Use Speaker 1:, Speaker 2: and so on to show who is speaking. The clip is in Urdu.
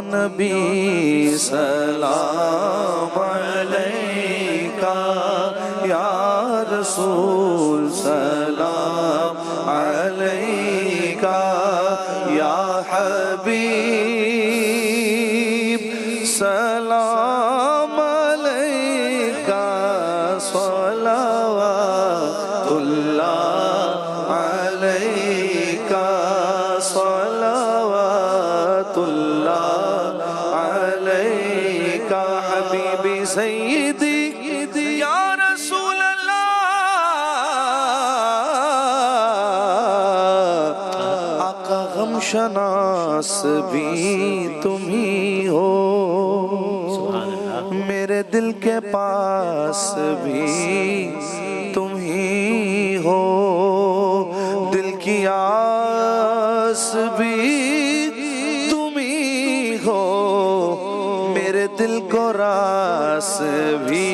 Speaker 1: نبی سلام علیکہ، یا رسول سلام علیکہ، یا حبیب سلام علیکہ، صلوات اللہ علیکہ، صلوات اللہ علیکہ، حبیبی سیدی یا رسول اللہ، آقا غم شناس بھی تم ہی ہو، میرے دل کے پاس بھی تم ہی ہو، دل کی آس بھی تم ہی ہو، میرے دل کو راس بھی